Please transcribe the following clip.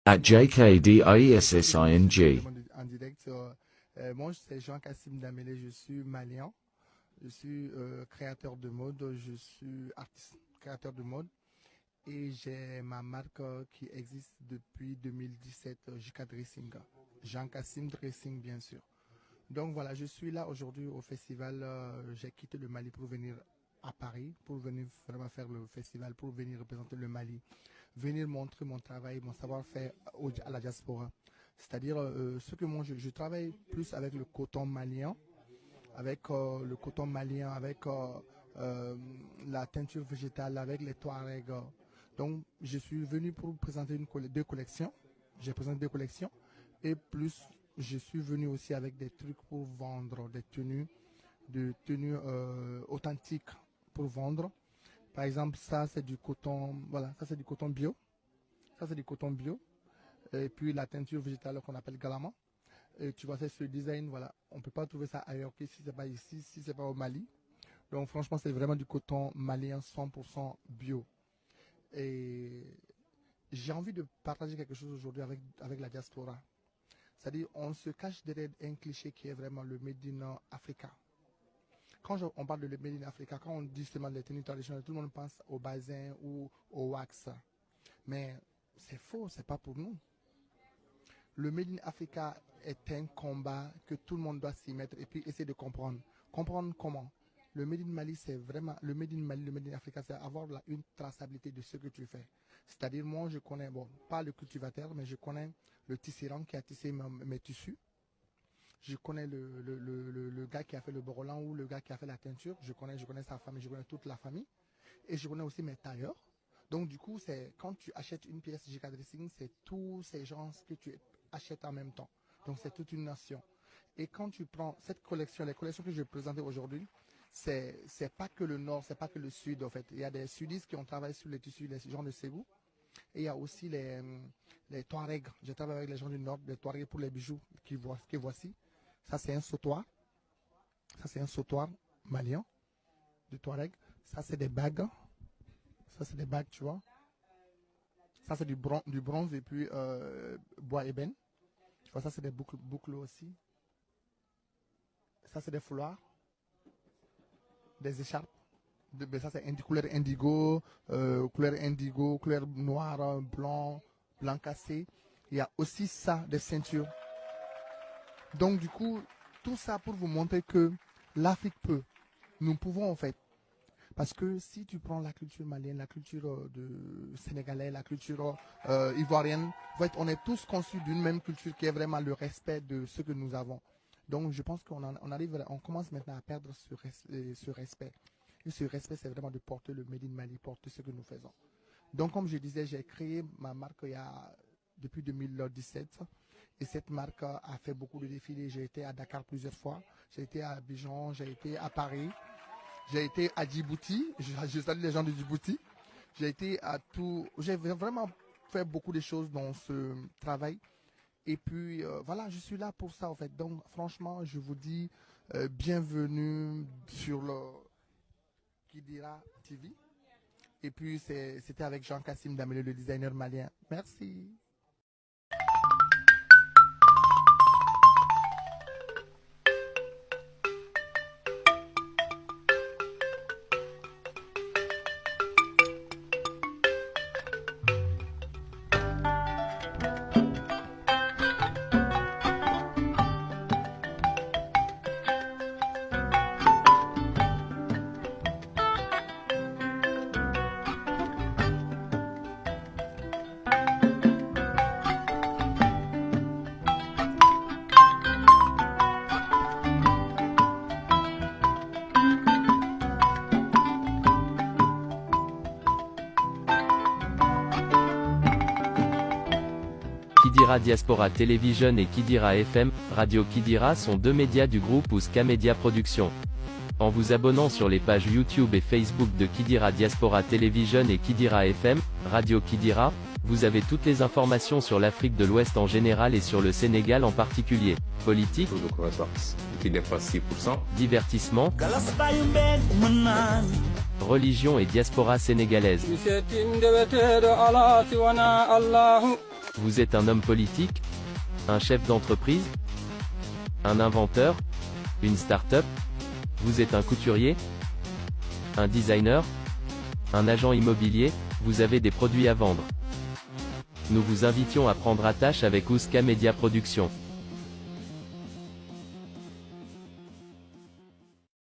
at JKDIESSING. En direct. Moi, c'est Jean Kassim Damele, je suis malien, je suis créateur de mode, je suis artiste créateur de mode et j'ai ma marque qui existe depuis 2017, JK Dressing, Jean Kassim Dressing bien sûr. Donc voilà, je suis là aujourd'hui au festival, j'ai quitté le Mali pour venir à Paris, pour venir vraiment faire le festival, pour venir représenter le Mali, venir montrer mon travail, mon savoir-faire à la diaspora. C'est-à-dire ce que moi je travaille plus avec le coton malien, avec la teinture végétale, avec les Touaregs. Donc je suis venu pour présenter deux collections. J'ai présenté deux collections et plus je suis venu aussi avec des trucs pour vendre, des tenues authentiques pour vendre. Par exemple, ça c'est du coton, voilà, ça c'est du coton bio. Ça c'est du coton bio. Et puis la teinture végétale qu'on appelle galama. Et tu vois, c'est ce design, voilà. On ne peut pas trouver ça ailleurs que si ce n'est pas ici, si ce n'est pas au Mali. Donc franchement, c'est vraiment du coton malien 100% bio. Et j'ai envie de partager quelque chose aujourd'hui avec la diaspora. C'est-à-dire, on se cache derrière un cliché qui est vraiment le Made in Africa. Quand on parle de le Made in Africa, quand on dit seulement les tenues traditionnelles, tout le monde pense au bazin ou au wax. Mais c'est faux, c'est pas pour nous. Le Made in Africa est un combat que tout le monde doit s'y mettre et puis essayer de comprendre. Comprendre comment. Le Made in Mali, c'est vraiment, le Made in Mali, le Made in Africa, c'est avoir une traçabilité de ce que tu fais. C'est-à-dire, moi, je connais, bon, pas le cultivateur, mais je connais le tisserand qui a tissé mes tissus. Je connais le gars qui a fait le borolan ou le gars qui a fait la teinture. Je connais sa famille, je connais toute la famille. Et je connais aussi mes tailleurs. Donc, du coup, quand tu achètes une pièce JK Dressing, c'est tous ces gens que tu achètes en même temps. Donc, c'est toute une nation. Et quand tu prends cette collection, les collections que je vais présenter aujourd'hui, c'est pas que le nord, c'est pas que le sud, en fait. Il y a des sudistes qui ont travaillé sur les tissus, les gens de Ségou. Et il y a aussi les Touaregs. Je travaille avec les gens du nord, les Touaregs pour les bijoux que voici. Ça, c'est un sautoir. Ça, c'est un sautoir malien de Touareg. Ça, c'est des bagues. Ça, c'est des bagues, tu vois. Ça, c'est du bronze et puis bois ébène. Tu vois, ça, c'est des boucles aussi. Ça, c'est des foulards. Des écharpes. Ça, c'est couleur indigo, couleur noire, blanc cassé. Il y a aussi ça, des ceintures. Donc, du coup, tout ça pour vous montrer que l'Afrique peut. Nous pouvons, en fait. Parce que si tu prends la culture malienne, la culture sénégalaise, la culture ivoirienne, en fait, on est tous conçus d'une même culture qui est vraiment le respect de ce que nous avons. Donc, je pense on commence maintenant à perdre ce respect. Et ce respect, c'est vraiment de porter le Made in Mali, porter ce que nous faisons. Donc, comme je disais, j'ai créé ma marque depuis 2017. Et cette marque a fait beaucoup de défilés. J'ai été à Dakar plusieurs fois. J'ai été à Abidjan, j'ai été à Paris. J'ai été à Djibouti. Je salue les gens de Djibouti. J'ai vraiment fait beaucoup de choses dans ce travail. Et puis, voilà, je suis là pour ça, en fait. Donc, franchement, je vous dis bienvenue sur le Kidira TV. Et puis, c'était avec Jean Kassim Damele, le designer malien. Merci. Kidira Diaspora Television et Kidira FM, Radio Kidira sont deux médias du groupe Ouska Media Production. En vous abonnant sur les pages YouTube et Facebook de Kidira Diaspora Television et Kidira FM, Radio Kidira, vous avez toutes les informations sur l'Afrique de l'Ouest en général et sur le Sénégal en particulier. Politique, taux de croissance qui dépasse 6%. Divertissement, religion et diaspora sénégalaise. Vous êtes un homme politique? Un chef d'entreprise? Un inventeur? Une start-up? Vous êtes un couturier? Un designer? Un agent immobilier? Vous avez des produits à vendre. Nous vous invitions à prendre attache avec Ouska Media Production.